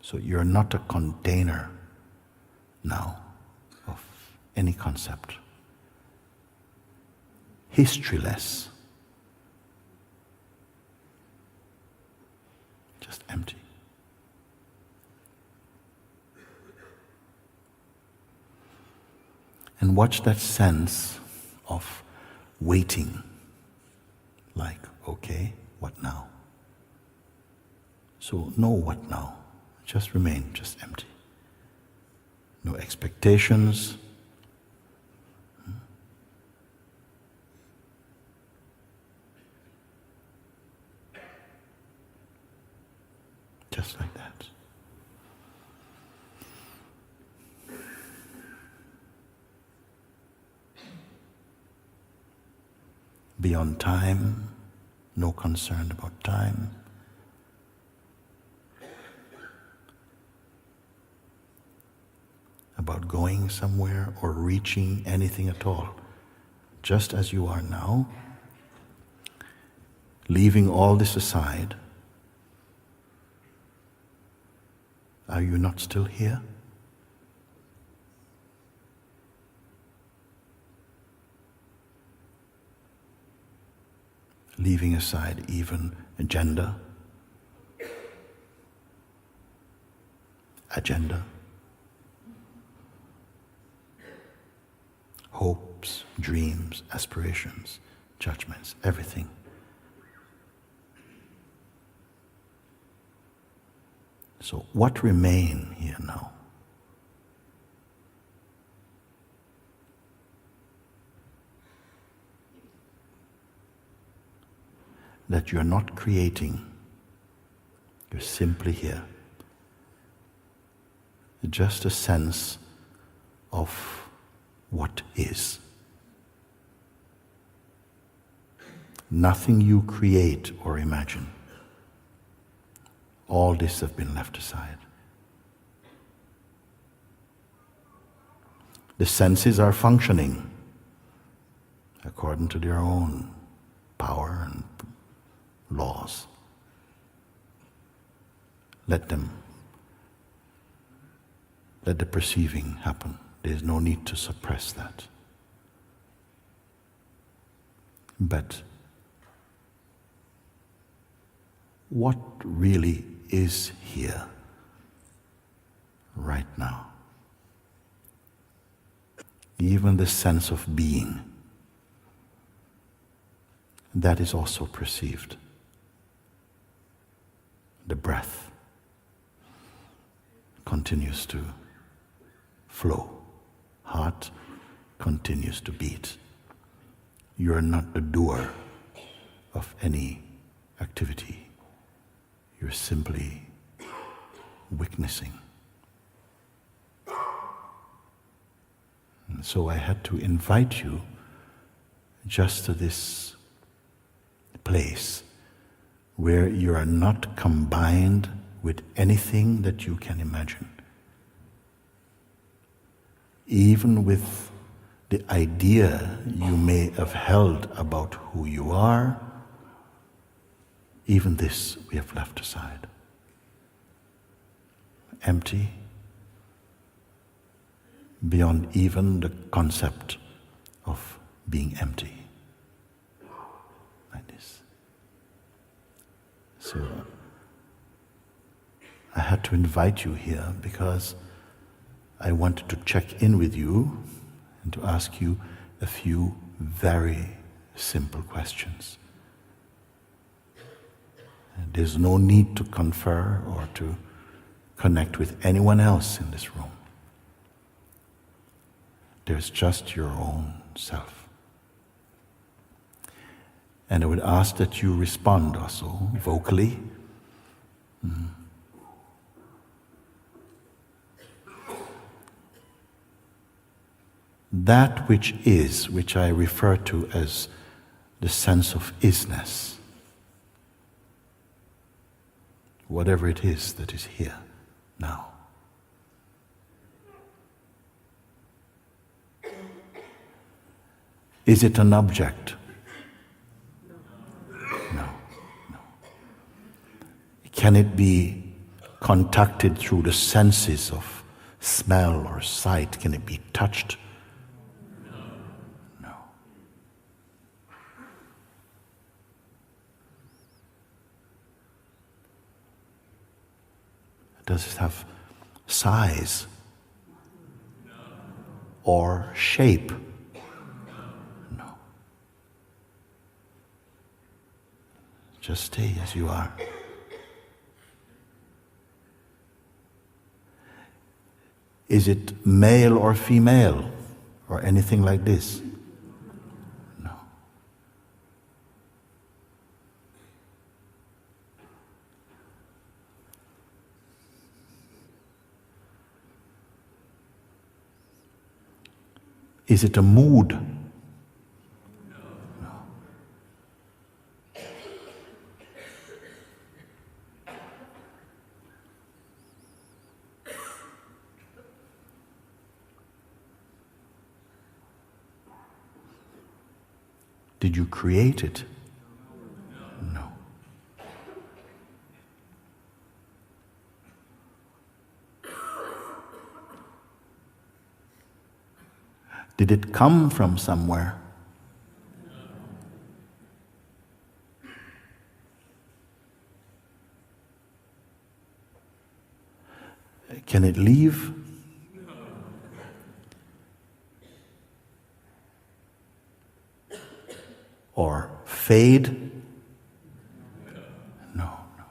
So you're not a container now of any concept. Historyless. Just empty. And watch that sense of waiting. Like, okay, what now? So no what now. Just remain just empty. No expectations. Just like that. Beyond time, no concern about time. About going somewhere or reaching anything at all. Just as you are now, leaving all this aside, are you not still here? Leaving aside even agenda, hopes, dreams, aspirations, judgments, everything. So what remain here now? That you're not creating, you're simply here. Just a sense of what is. Nothing you create or imagine. All this have been left aside. The senses are functioning according to their own power and laws. Let the perceiving happen. There's no need to suppress that. But what really is here right now? Even the sense of being, that is also perceived. The breath continues to flow. Heart continues to beat. You are not the doer of any activity. You're simply witnessing. And so I had to invite you just to this place where you are not combined with anything that you can imagine. Even with the idea you may have held about who you are, even this we have left aside. Empty, beyond even the concept of being empty. Like this. So I had to invite you here because I wanted to check in with you and to ask you a few very simple questions. And there's no need to confer or to connect with anyone else in this room. There's just your own self. And I would ask that you respond also vocally. That which is, which I refer to as the sense of isness, whatever it is that is here now. Is it an object? No. Can it be contacted through the senses of smell or sight? Can it be touched? No. Does it have size or shape? No. Just stay as you are. Is it male or female or anything like this? No. Is it a mood? No. Did you create it? No. Did it come from somewhere? Can it leave? Or fade? No, no.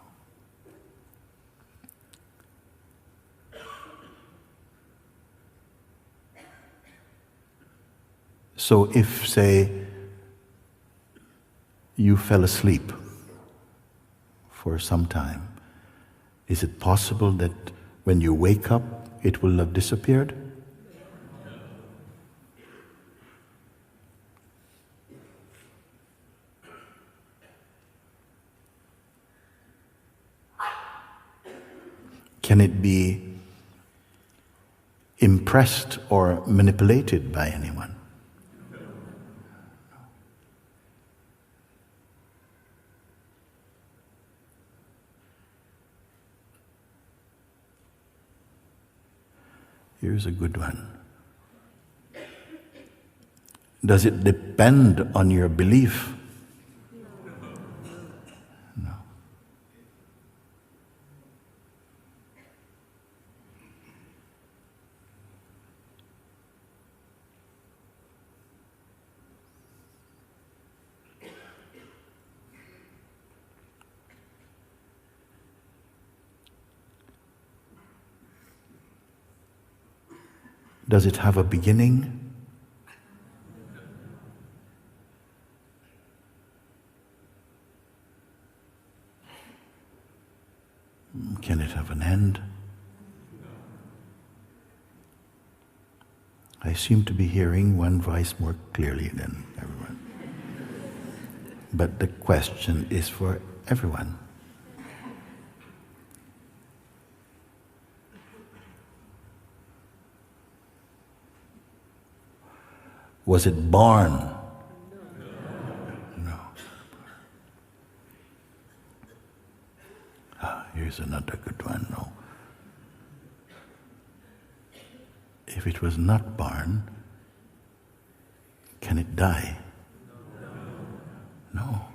So if, say, you fell asleep for some time, is it possible that when you wake up, it will have disappeared? Can it be impressed or manipulated by anyone? Here's a good one. Does it depend on your belief? No. Does it have a beginning? Can it have an end? I seem to be hearing one voice more clearly than everyone. But the question is for everyone. Was it born? No. Here's another good one. No. If it was not born, can it die? No.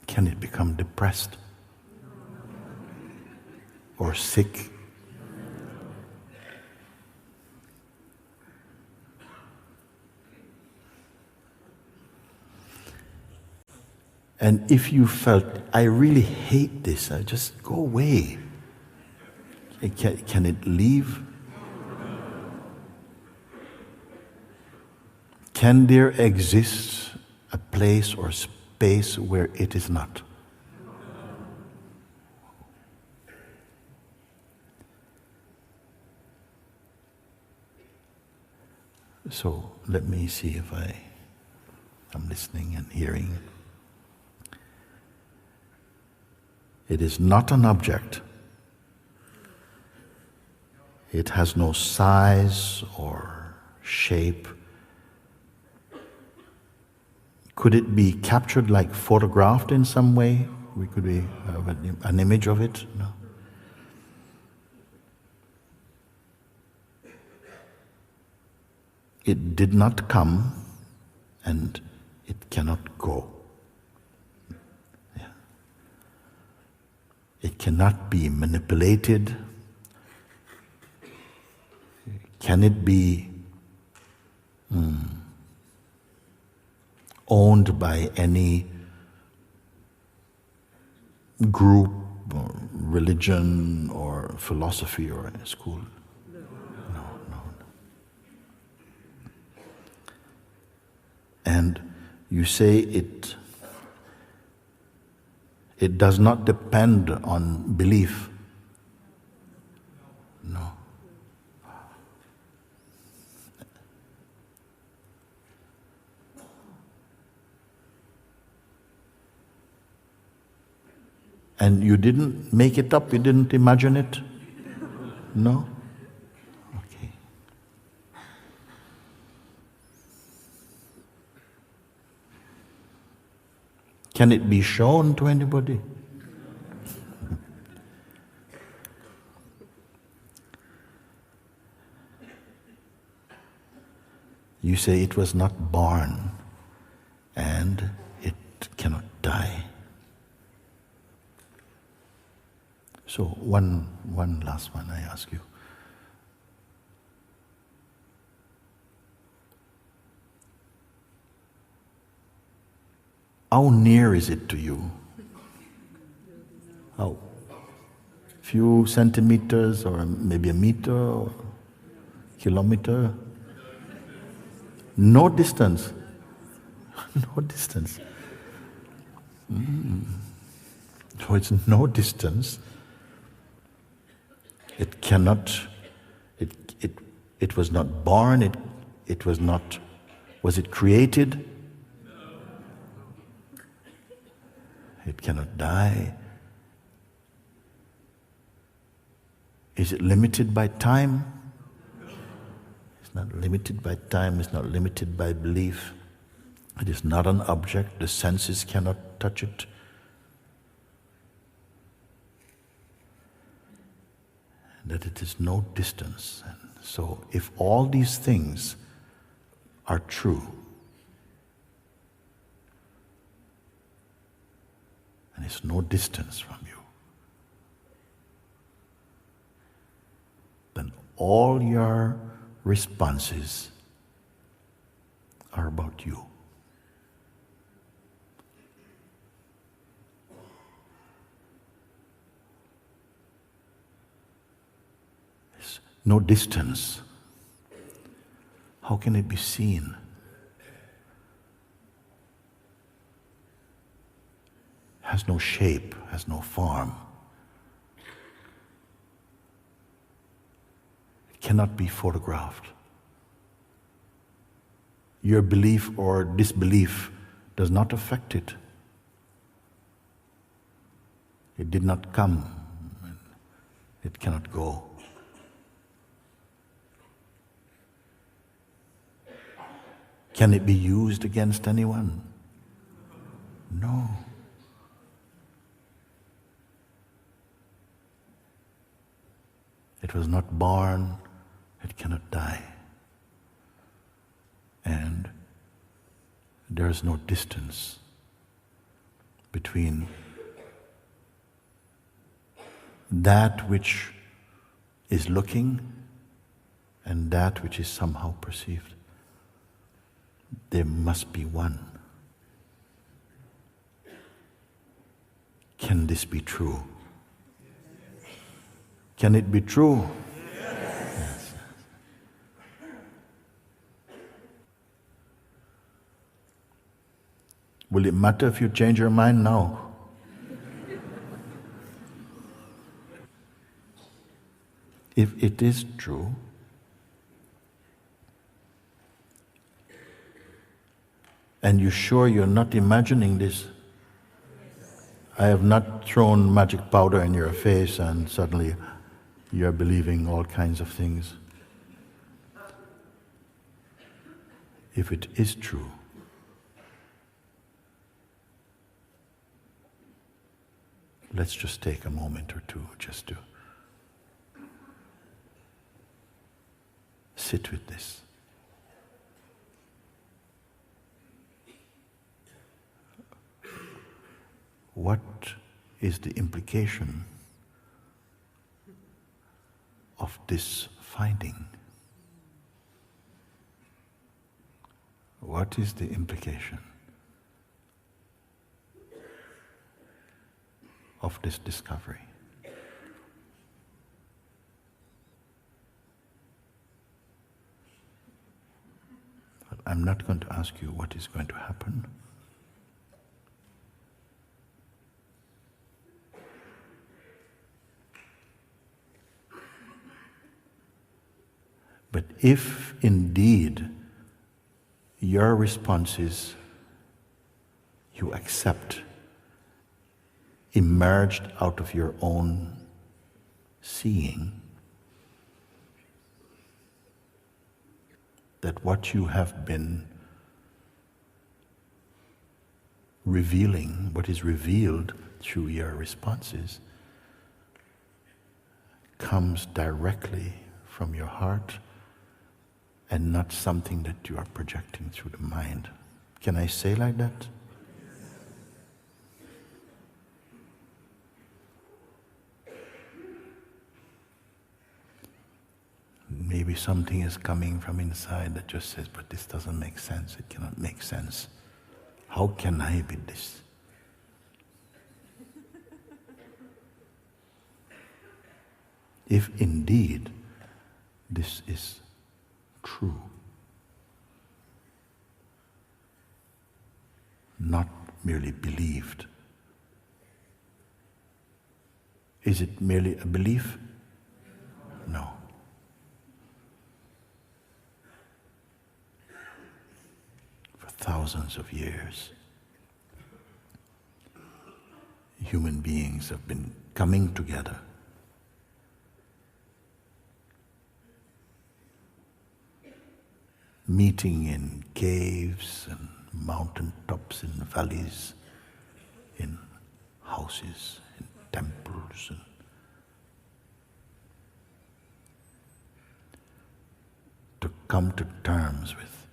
Can it become depressed or sick? And if you felt, I really hate this, I just go away. Can it leave? Can there exist a place or space where it is not? So let me see if I'm listening and hearing. It is not an object. It has no size or shape. Could it be captured, like photographed in some way? We could have an image of it? No. It did not come, and it cannot go. Yeah. It cannot be manipulated. Can it be owned by any group or religion or philosophy or school? No. And you say it does not depend on belief. No. And you didn't make it up, you didn't imagine it? No? Okay. Can it be shown to anybody? You say it was not born and it cannot die. So one last one I ask you. How near is it to you? How? Few centimeters or maybe a meter or kilometer? No distance. No distance. So it's no distance. It cannot, it was not born, it was not, was it created? It cannot die. Is it limited by time? It's not limited by time, it's not limited by belief. It is not an object, the senses cannot touch it. That it is no distance. And so if all these things are true, and it's no distance from you, then all your responses are about you. There's no distance. How can it be seen? Has no shape, has no form. It cannot be photographed. Your belief or disbelief does not affect it. It did not come. It cannot go. Can it be used against anyone? No. It was not born, it cannot die. And there is no distance between that which is looking and that which is somehow perceived. There must be one. Can this be true? Can it be true? Yes. Will it matter if you change your mind now? If it is true, and you're sure you're not imagining this? I have not thrown magic powder in your face and suddenly You're believing all kinds of things. If it is true, let's just take a moment or two just to sit with this. What is the implication of this finding? What is the implication of this discovery? But I'm not going to ask you what is going to happen. But if indeed your response is you accept, emerged out of your own seeing, that what you have been revealing, what is revealed through your responses, comes directly from your heart and not something that you are projecting through the mind. Can I say like that? Maybe something is coming from inside that just says, but this doesn't make sense, it cannot make sense. How can I be this? If indeed this is true, not merely believed. Is it merely a belief? No. For thousands of years, human beings have been coming together meeting in caves and mountain tops, in valleys, in houses, in temples, and to come to terms with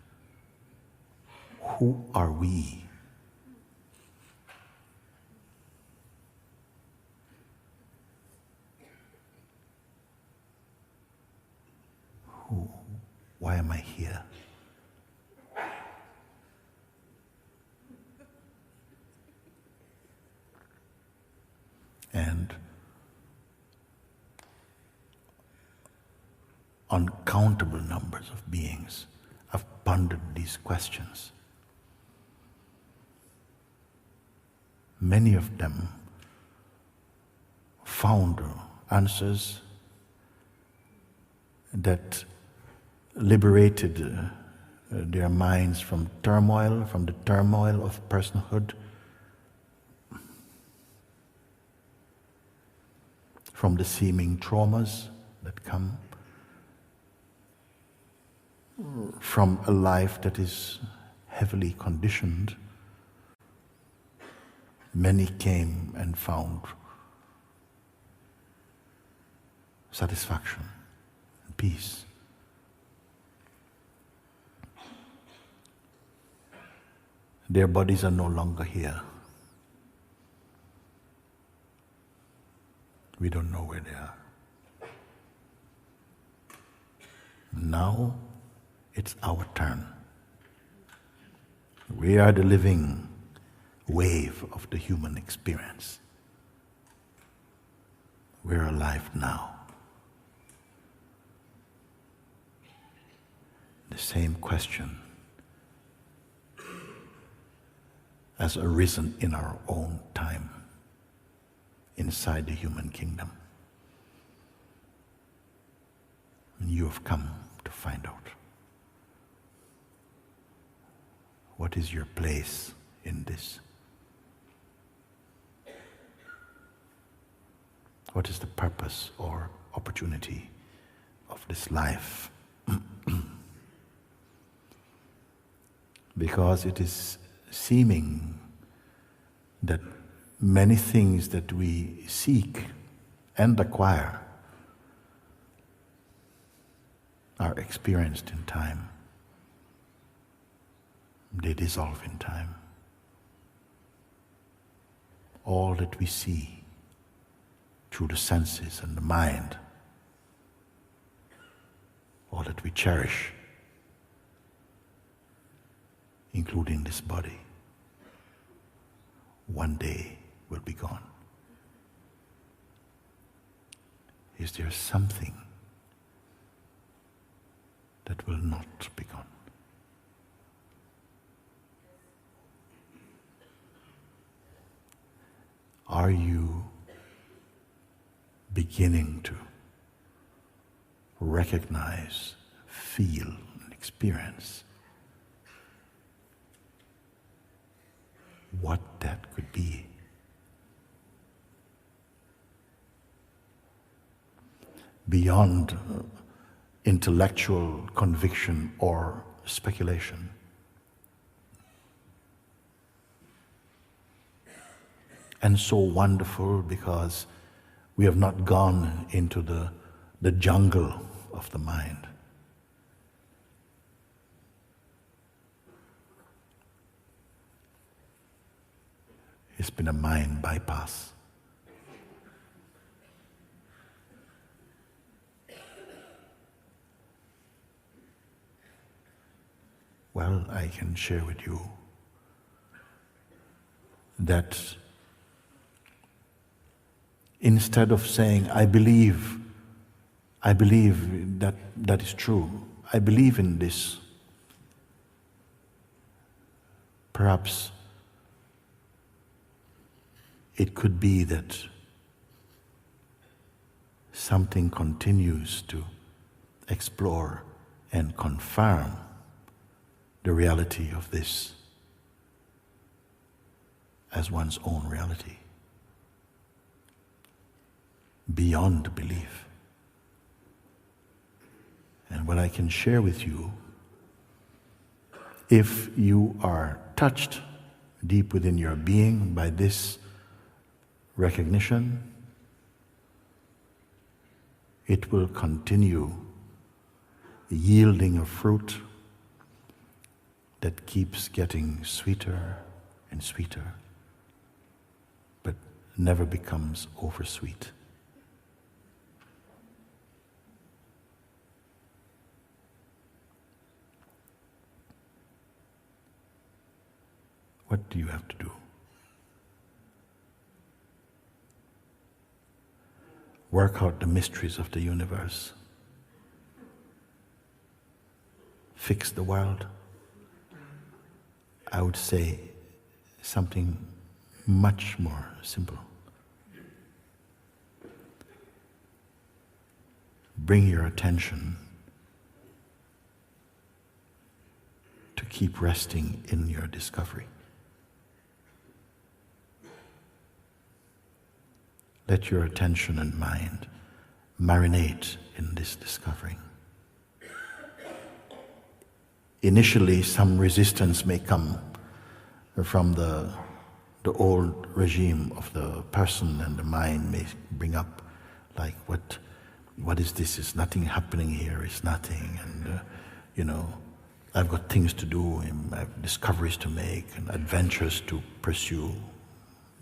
who are we? Why am I here? And uncountable numbers of beings have pondered these questions. Many of them found answers that liberated their minds from turmoil, from the turmoil of personhood, from the seeming traumas that come from a life that is heavily conditioned. Many came and found satisfaction and peace. Their bodies are no longer here. We don't know where they are. Now it's our turn. We are the living wave of the human experience. We're alive now. The same question has arisen in our own time inside the human kingdom. And you have come to find out. What is your place in this? What is the purpose or opportunity of this life. Because it is seeming that many things that we seek and acquire are experienced in time. They dissolve in time. All that we see through the senses and the mind, all that we cherish, including this body, one day will be gone. Is there something that will not be gone? Are you beginning to recognize, feel, and experience what that could be? Beyond intellectual conviction or speculation. And so wonderful because we have not gone into the jungle of the mind. It's been a mind bypass. Well, I can share with you that instead of saying, I believe that is true, I believe in this, perhaps it could be that something continues to explore and confirm the reality of this as one's own reality, beyond belief. And what I can share with you, if you are touched deep within your being by this recognition, it will continue yielding a fruit that keeps getting sweeter and sweeter, but never becomes oversweet. What do you have to do? Work out the mysteries of the universe. Fix the world. I would say something much more simple. Bring your attention to keep resting in your discovery. Let your attention and mind marinate in this discovering. Initially, some resistance may come from the old regime of the person, and the mind may bring up, like, what is this? Is nothing happening here? It's nothing, and I've got things to do, and I have discoveries to make, and adventures to pursue,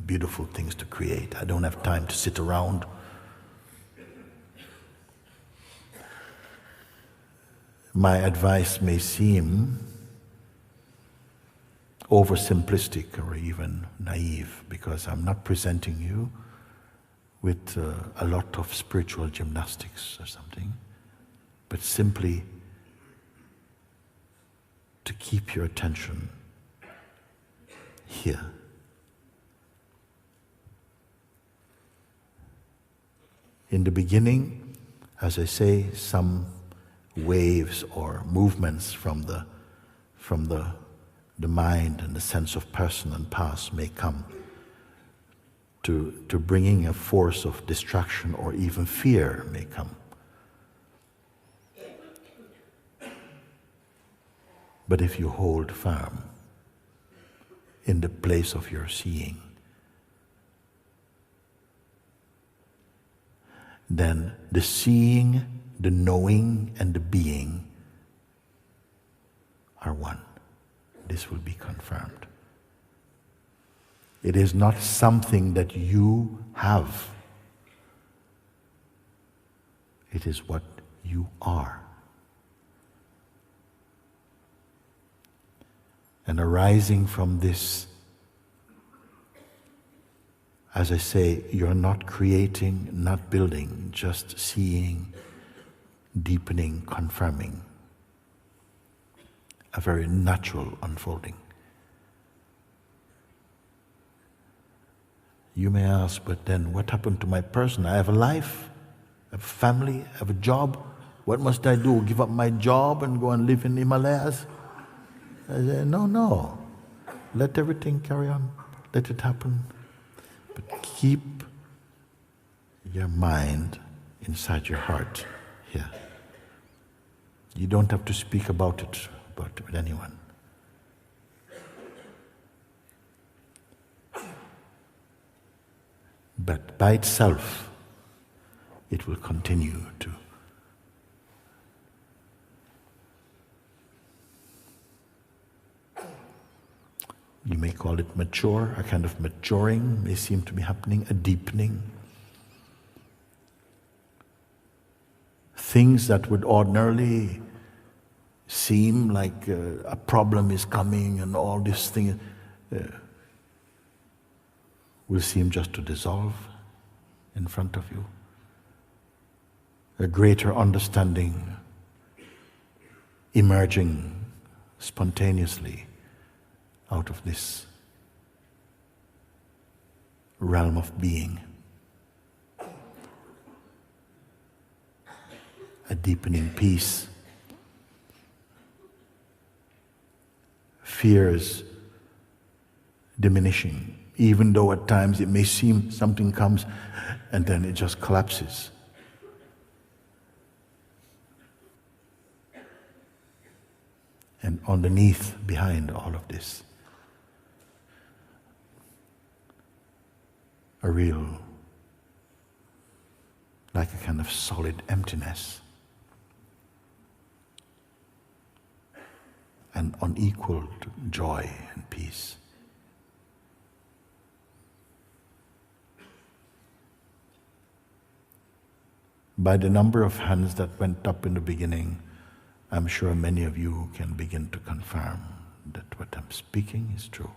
beautiful things to create. I don't have time to sit around. My advice may seem oversimplistic or even naive, because I'm not presenting you with a lot of spiritual gymnastics or something, but simply to keep your attention here. In the beginning, as I say, some waves or movements from the mind and the sense of person and past may come to bringing a force of distraction or even fear may come. But if you hold firm in the place of your seeing, then the seeing, the knowing, and the being are one. This will be confirmed. It is not something that you have. It is what you are. And arising from this, as I say, you're not creating, not building, just seeing, deepening, confirming. A very natural unfolding. You may ask, but then what happened to my person? I have a life, I have a family, I have a job. What must I do? Give up my job and go and live in the Himalayas? I say, no. Let everything carry on. Let it happen. But keep your mind inside your heart here. You don't have to speak about it with anyone. But by itself, it will continue to you may call it mature, a kind of maturing may seem to be happening, a deepening. Things that would ordinarily seem like a problem is coming and all these things will seem just to dissolve in front of you. A greater understanding emerging spontaneously out of this realm of being. A deepening peace. Fears diminishing, even though at times it may seem something comes and then it just collapses. And underneath, behind all of this, a real, like a kind of solid emptiness. And unequaled joy and peace. By the number of hands that went up in the beginning, I'm sure many of you can begin to confirm that what I'm speaking is true.